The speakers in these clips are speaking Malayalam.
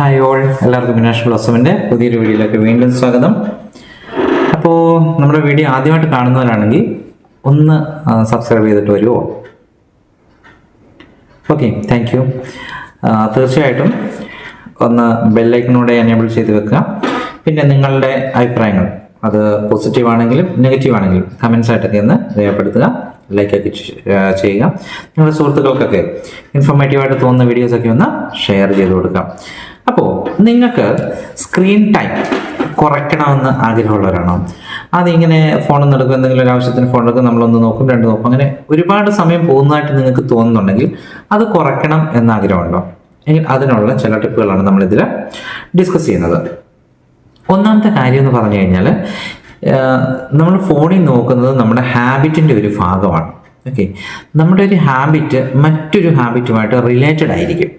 ഹായ് ഓൾ, എല്ലാവർക്കും വിനാഷ് ബ്ലോസമിൻ്റെ പുതിയൊരു വീഡിയോയിലേക്ക് വീണ്ടും സ്വാഗതം. അപ്പോൾ നമ്മുടെ വീഡിയോ ആദ്യമായിട്ട് കാണുന്നവരാണെങ്കിൽ ഒന്ന് സബ്സ്ക്രൈബ് ചെയ്തിട്ട് വരുമോ? Okay, thank you. തീർച്ചയായിട്ടും ഒന്ന് ബെല്ലൈക്കനോടെ എനേബിൾ ചെയ്ത് വെക്കുക. പിന്നെ നിങ്ങളുടെ അഭിപ്രായങ്ങൾ, അത് പോസിറ്റീവ് ആണെങ്കിലും നെഗറ്റീവ് ആണെങ്കിലും കമൻസ് ആയിട്ടൊക്കെ ഒന്ന് രേഖപ്പെടുത്തുക, ലൈക്കൊക്കെ ചെയ്യുക. നിങ്ങളുടെ സുഹൃത്തുക്കൾക്കൊക്കെ ഇൻഫോർമേറ്റീവായിട്ട് തോന്നുന്ന വീഡിയോസൊക്കെ ഒന്ന് ഷെയർ ചെയ്ത് കൊടുക്കാം. അപ്പോൾ നിങ്ങൾക്ക് സ്ക്രീൻ ടൈം കുറയ്ക്കണമെന്ന് ആഗ്രഹമുള്ളവരാണോ? അതിങ്ങനെ ഫോണൊന്നും എടുക്കും, എന്തെങ്കിലും ഒരു ആവശ്യത്തിന് ഫോൺ എടുക്കും, നമ്മളൊന്ന് നോക്കും, രണ്ട് നോക്കും, അങ്ങനെ ഒരുപാട് സമയം പോകുന്നതായിട്ട് നിങ്ങൾക്ക് തോന്നുന്നുണ്ടെങ്കിൽ അത് കുറയ്ക്കണം എന്ന ആഗ്രഹമുണ്ടോ? എങ്കിൽ അതിനുള്ള ചില ടിപ്പുകളാണ് നമ്മളിതിൽ ഡിസ്കസ് ചെയ്യുന്നത്. ഒന്നാമത്തെ കാര്യം എന്ന് പറഞ്ഞു കഴിഞ്ഞാൽ, നമ്മൾ ഫോണിൽ നോക്കുന്നത് നമ്മുടെ ഹാബിറ്റിൻ്റെ ഒരു ഭാഗമാണ്. ഓക്കെ, നമ്മുടെ ഒരു ഹാബിറ്റ് മറ്റൊരു ഹാബിറ്റുമായിട്ട് റിലേറ്റഡ് ആയിരിക്കും.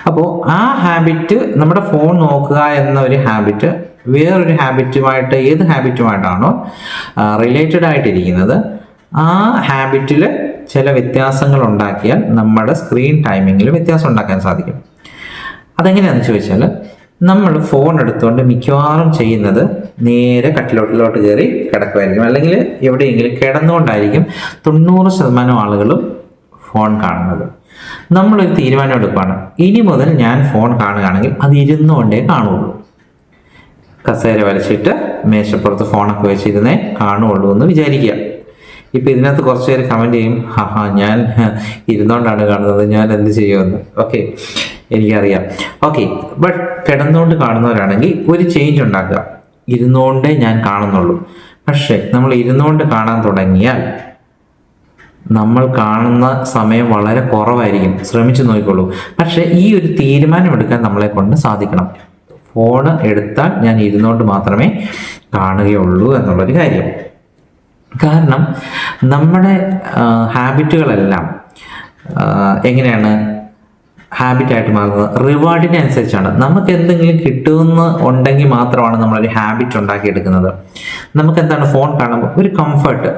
അപ്പോൾ ആ ഹാബിറ്റ്, നമ്മുടെ ഫോൺ നോക്കുക എന്ന ഒരു ഹാബിറ്റ് വേറൊരു ഹാബിറ്റുമായിട്ട്, ഏത് ഹാബിറ്റുമായിട്ടാണോ റിലേറ്റഡ് ആയിട്ടിരിക്കുന്നത്, ആ ഹാബിറ്റിൽ ചില വ്യത്യാസങ്ങൾ ഉണ്ടാക്കിയാൽ നമ്മുടെ സ്ക്രീൻ ടൈമിങ്ങിൽ വ്യത്യാസം ഉണ്ടാക്കാൻ സാധിക്കും. അതെങ്ങനെയാണെന്ന് ചോദിച്ചാൽ, നമ്മൾ ഫോൺ എടുത്തുകൊണ്ട് മിക്കവാറും ചെയ്യുന്നത് നേരെ കട്ടിലോട്ടിലോട്ട് കയറി കിടക്കുമായിരിക്കും, അല്ലെങ്കിൽ എവിടെയെങ്കിലും കിടന്നുകൊണ്ടായിരിക്കും 90% ആളുകളും ഫോൺ കാണുന്നത്. നമ്മളൊരു തീരുമാനം എടുക്കുകയാണ്, ഇനി മുതൽ ഞാൻ ഫോൺ കാണുകയാണെങ്കിൽ അത് ഇരുന്നുകൊണ്ടേ കാണുള്ളൂ. കസേര വലിച്ചിട്ട് മേശപ്പുറത്ത് ഫോണൊക്കെ വെച്ചിരുന്നേ കാണുള്ളൂ എന്ന് വിചാരിക്കുക. ഇപ്പം ഇതിനകത്ത് കുറച്ച് പേര് കമൻറ്റ് ചെയ്യും, ഞാൻ ഇരുന്നുകൊണ്ടാണ് കാണുന്നത്, ഞാൻ എന്ത് ചെയ്യുമെന്ന്. ഓക്കെ, എനിക്കറിയാം. ഓക്കെ, ബട്ട് കിടന്നുകൊണ്ട് കാണുന്നവരാണെങ്കിൽ ഒരു ചേഞ്ച് ഉണ്ടാക്കുക. ഇരുന്നുകൊണ്ടേ ഞാൻ കാണുന്നുള്ളൂ. പക്ഷേ നമ്മൾ ഇരുന്നുകൊണ്ട് കാണാൻ തുടങ്ങിയാൽ നമ്മൾ കാണുന്ന സമയം വളരെ കുറവായിരിക്കും. ശ്രമിച്ചു നോക്കിക്കോളൂ. പക്ഷേ ഈ ഒരു തീരുമാനം എടുക്കാൻ നമ്മളെ കൊണ്ട് സാധിക്കണം. ഫോൺ എടുത്താൽ ഞാൻ ഇരുന്നുകൊണ്ട് മാത്രമേ കാണുകയുള്ളൂ എന്നുള്ളൊരു കാര്യം. കാരണം നമ്മുടെ ഹാബിറ്റുകളെല്ലാം എങ്ങനെയാണ് ഹാബിറ്റായിട്ട് മാറുന്നത്? റിവാർഡിനെ അനുസരിച്ചാണ്. നമുക്ക് എന്തെങ്കിലും കിട്ടുമെന്ന് ഉണ്ടെങ്കിൽ മാത്രമാണ് നമ്മളൊരു ഹാബിറ്റ് ഉണ്ടാക്കിയെടുക്കുന്നത്. നമുക്ക് എന്താണ്, ഫോൺ കാണുമ്പോൾ ഒരു കംഫർട്ട്,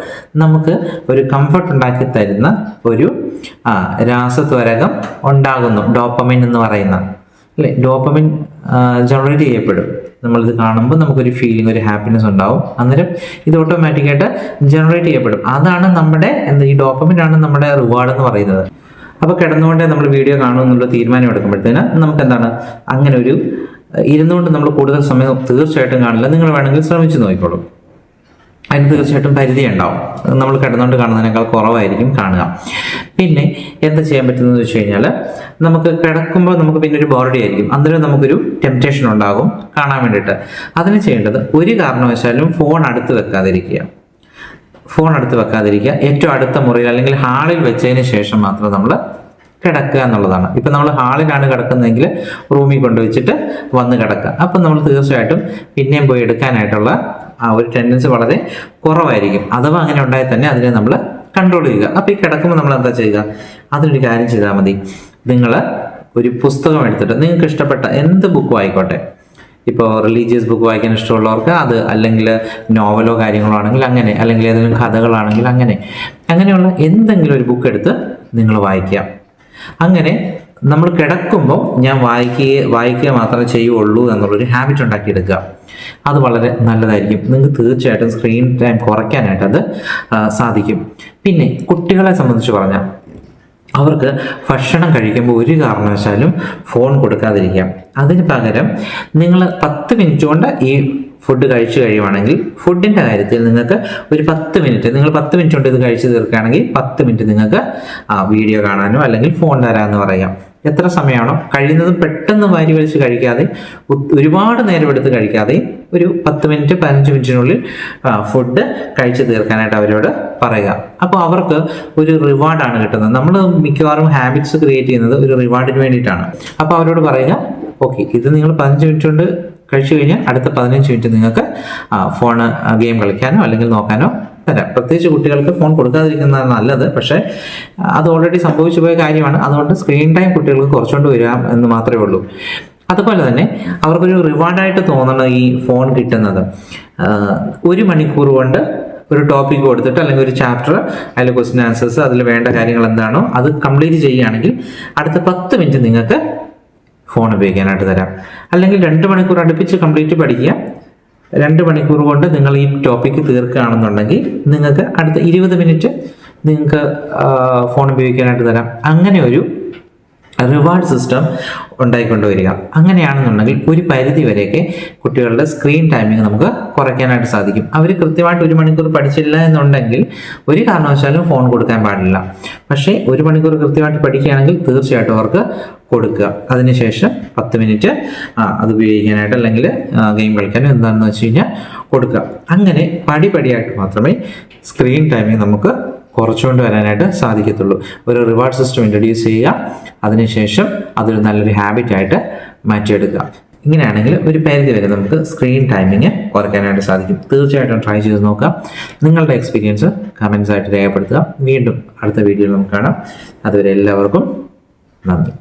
നമുക്ക് ഒരു കംഫർട്ട് ഉണ്ടാക്കി തരുന്ന ഒരു രാസത്വരകം ഉണ്ടാകുന്നു, ഡോപ്പമിൻ എന്ന് പറയുന്ന, അല്ലേ? ഡോപ്പമിൻ ജനറേറ്റ് ചെയ്യപ്പെടും. നമ്മളിത് കാണുമ്പോൾ നമുക്കൊരു ഫീലിംഗ്, ഒരു ഹാപ്പിനെസ് ഉണ്ടാവും. അന്നേരം ഇത് ഓട്ടോമാറ്റിക്കായിട്ട് ജനറേറ്റ് ചെയ്യപ്പെടും. അതാണ് നമ്മുടെ ഈ ഡോപ്പമിൻ ആണ് നമ്മുടെ റിവാർഡ് എന്ന് പറയുന്നത്. അപ്പോൾ കിടന്നുകൊണ്ടേ നമ്മൾ വീഡിയോ കാണുമെന്നുള്ള തീരുമാനം എടുക്കുമ്പോഴത്തേന് നമുക്ക് എന്താണ്, അങ്ങനെ ഒരു ഇരുന്നുകൊണ്ട് നമ്മൾ കൂടുതൽ സമയം തീർച്ചയായിട്ടും കാണില്ല. നിങ്ങൾ വേണമെങ്കിൽ ശ്രമിച്ചു നോക്കിക്കോളൂ. അതിന് തീർച്ചയായിട്ടും പരിധി ഉണ്ടാവും. നമ്മൾ കിടന്നുകൊണ്ട് കാണുന്നതിനേക്കാൾ കുറവായിരിക്കും കാണുക. പിന്നെ എന്താ ചെയ്യാൻ പറ്റുന്നതെന്ന് വെച്ച് കഴിഞ്ഞാൽ, നമുക്ക് കിടക്കുമ്പോൾ നമുക്ക് പിന്നെ ഒരു ബോറടി ആയിരിക്കും. അന്നേരം നമുക്കൊരു ടെംപ്റ്റേഷൻ ഉണ്ടാകും കാണാൻ വേണ്ടിയിട്ട്. അതിന് ചെയ്യേണ്ടത്, ഒരു കാരണവശാലും ഫോൺ അടുത്ത് വെക്കാതിരിക്കുക. ഏറ്റവും അടുത്ത മുറിയിൽ അല്ലെങ്കിൽ ഹാളിൽ വെച്ചതിന് ശേഷം മാത്രം നമ്മൾ കിടക്കുക എന്നുള്ളതാണ്. ഇപ്പം നമ്മൾ ഹാളിലാണ് കിടക്കുന്നതെങ്കിൽ റൂമിൽ കൊണ്ടുവച്ചിട്ട് വന്ന് കിടക്കുക. അപ്പം നമ്മൾ തീർച്ചയായിട്ടും പിന്നെയും പോയി എടുക്കാനായിട്ടുള്ള ആ ഒരു ടെൻഡൻസി വളരെ കുറവായിരിക്കും. അഥവാ അങ്ങനെ ഉണ്ടായാൽ തന്നെ അതിനെ നമ്മൾ കൺട്രോൾ ചെയ്യുക. അപ്പോൾ ഈ കിടക്കുമ്പോൾ നമ്മൾ എന്താ ചെയ്യുക? അതിനൊരു കാര്യം ചെയ്താൽ മതി. നിങ്ങൾ ഒരു പുസ്തകം എടുത്തിട്ട്, നിങ്ങൾക്ക് ഇഷ്ടപ്പെട്ട എന്ത് ബുക്കും ആയിക്കോട്ടെ, ഇപ്പോൾ റിലീജിയസ് ബുക്ക് വായിക്കാൻ ഇഷ്ടമുള്ളവർക്ക് അത്, അല്ലെങ്കിൽ നോവലോ കാര്യങ്ങളോ ആണെങ്കിൽ അങ്ങനെ, അല്ലെങ്കിൽ ഏതെങ്കിലും കഥകളാണെങ്കിൽ അങ്ങനെയുള്ള എന്തെങ്കിലും ഒരു ബുക്ക് എടുത്ത് നിങ്ങൾ വായിക്കുക. അങ്ങനെ നമ്മൾ കിടക്കുമ്പോൾ ഞാൻ വായിക്കുക മാത്രമേ ചെയ്യുള്ളൂ എന്നുള്ളൊരു ഹാബിറ്റ് ഉണ്ടാക്കിയെടുക്കുക. അത് വളരെ നല്ലതായിരിക്കും. നിങ്ങൾക്ക് തീർച്ചയായിട്ടും സ്ക്രീൻ ടൈം കുറയ്ക്കാനായിട്ട് അത് സാധിക്കും. പിന്നെ കുട്ടികളെ സംബന്ധിച്ച് പറഞ്ഞാൽ, അവർക്ക് ഭക്ഷണം കഴിക്കുമ്പോൾ ഒരു കാരണവശാലും ഫോൺ കൊടുക്കാതിരിക്കാം. അതിന് പകരം നിങ്ങൾ 10 മിനിറ്റ് കൊണ്ട് ഈ ഫുഡ് കഴിച്ചു കഴിയുവാണെങ്കിൽ, ഫുഡിൻ്റെ കാര്യത്തിൽ നിങ്ങൾക്ക് ഒരു 10 മിനിറ്റ്, നിങ്ങൾ 10 മിനിറ്റ് കൊണ്ട് ഇത് കഴിച്ചു തീർക്കുകയാണെങ്കിൽ 10 മിനിറ്റ് നിങ്ങൾക്ക് വീഡിയോ കാണാനോ അല്ലെങ്കിൽ ഫോൺ തരാമെന്ന് പറയാം. എത്ര സമയമാണോ കഴിയുന്നത് പെട്ടെന്ന് വാരി വലിച്ച് കഴിക്കാതെ, ഒരുപാട് നേരം എടുത്ത് കഴിക്കാതെ, ഒരു 10 മിനിറ്റ് 15 മിനിറ്റിനുള്ളിൽ ഫുഡ് കഴിച്ചു തീർക്കാനായിട്ട് അവരോട് പറയുക. അപ്പോൾ അവർക്ക് ഒരു റിവാർഡാണ് കിട്ടുന്നത്. നമ്മൾ മിക്കവാറും ഹാബിറ്റ്സ് ക്രിയേറ്റ് ചെയ്യുന്നത് ഒരു റിവാർഡിന് വേണ്ടിയിട്ടാണ്. അപ്പോൾ അവരോട് പറയുക, ഓക്കെ, ഇത് നിങ്ങൾ 15 മിനിറ്റ് കൊണ്ട് കഴിച്ചു കഴിഞ്ഞാൽ അടുത്ത 15 മിനിറ്റ് നിങ്ങൾക്ക് ഫോൺ ഗെയിം കളിക്കാനോ അല്ലെങ്കിൽ നോക്കാനോ തരാം. പ്രത്യേകിച്ച് കുട്ടികൾക്ക് ഫോൺ കൊടുക്കാതിരിക്കുന്നതാണ് നല്ലത്. പക്ഷേ അത് ഓൾറെഡി സംഭവിച്ചു പോയ കാര്യമാണ്. അതുകൊണ്ട് സ്ക്രീൻ ടൈം കുട്ടികൾക്ക് കുറച്ചുകൊണ്ട് വരാം എന്ന് മാത്രമേ ഉള്ളൂ. അതുപോലെ തന്നെ അവർക്കൊരു റിവാർഡായിട്ട് തോന്നണം ഈ ഫോൺ കിട്ടുന്നത്. 1 മണിക്കൂർ കൊണ്ട് ഒരു ടോപ്പിക് കൊടുത്തിട്ട്, അല്ലെങ്കിൽ ഒരു ചാപ്റ്റർ, അതിൽ ക്വസ്റ്റ്യൻ ആൻസേഴ്സ്, അതിൽ വേണ്ട കാര്യങ്ങൾ എന്താണോ അത് കംപ്ലീറ്റ് ചെയ്യുകയാണെങ്കിൽ അടുത്ത 10 മിനിറ്റ് നിങ്ങൾക്ക് ഫോൺ ഉപയോഗിക്കാനായിട്ട് തരാം. അല്ലെങ്കിൽ 2 മണിക്കൂർ അടുപ്പിച്ച് കംപ്ലീറ്റ് പഠിക്കുക. 2 മണിക്കൂർ കൊണ്ട് നിങ്ങൾ ഈ ടോപ്പിക്ക് തീർക്കുകയാണെന്നുണ്ടെങ്കിൽ നിങ്ങൾക്ക് അടുത്ത 20 മിനിറ്റ് നിങ്ങൾക്ക് ഫോൺ ഉപയോഗിക്കാനായിട്ട് തരാം. അങ്ങനെ ഒരു റിവാർഡ് സിസ്റ്റം ഉണ്ടായിക്കൊണ്ടുവരിക. അങ്ങനെയാണെന്നുണ്ടെങ്കിൽ ഒരു പരിധി വരെയൊക്കെ കുട്ടികളുടെ സ്ക്രീൻ ടൈമിംഗ് നമുക്ക് കുറയ്ക്കാനായിട്ട് സാധിക്കും. അവർ കൃത്യമായിട്ട് 1 മണിക്കൂർ പഠിച്ചില്ല എന്നുണ്ടെങ്കിൽ ഒരു കാരണവശാലും ഫോൺ കൊടുക്കാൻ പാടില്ല. പക്ഷേ 1 മണിക്കൂർ കൃത്യമായിട്ട് പഠിക്കുകയാണെങ്കിൽ തീർച്ചയായിട്ടും അവർക്ക് കൊടുക്കുക. അതിനുശേഷം 10 മിനിറ്റ് അത് ഉപയോഗിക്കാനായിട്ട് അല്ലെങ്കിൽ ഗെയിം കളിക്കാനോ എന്താണെന്ന് വെച്ച് കഴിഞ്ഞാൽ കൊടുക്കുക. അങ്ങനെ പടിപടിയായിട്ട് മാത്രമേ സ്ക്രീൻ ടൈമിംഗ് നമുക്ക് കുറച്ചുകൊണ്ട് വരാനായിട്ട് സാധിക്കത്തുള്ളൂ. ഒരു റിവാർഡ് സിസ്റ്റം ഇൻട്രൊഡ്യൂസ് ചെയ്യുക, അതിനുശേഷം അതൊരു നല്ലൊരു ഹാബിറ്റായിട്ട് മാറ്റിയെടുക്കുക. ഇങ്ങനെയാണെങ്കിൽ ഒരു പരിധി വരെ നമുക്ക് സ്ക്രീൻ ടൈമിങ് കുറയ്ക്കാനായിട്ട് സാധിക്കും. തീർച്ചയായിട്ടും ട്രൈ ചെയ്ത് നോക്കാം. നിങ്ങളുടെ എക്സ്പീരിയൻസ് കമൻസ് ആയിട്ട് രേഖപ്പെടുത്തുക. വീണ്ടും അടുത്ത വീഡിയോയിൽ നമുക്ക് കാണാം. അതുവരെ എല്ലാവർക്കും നന്ദി.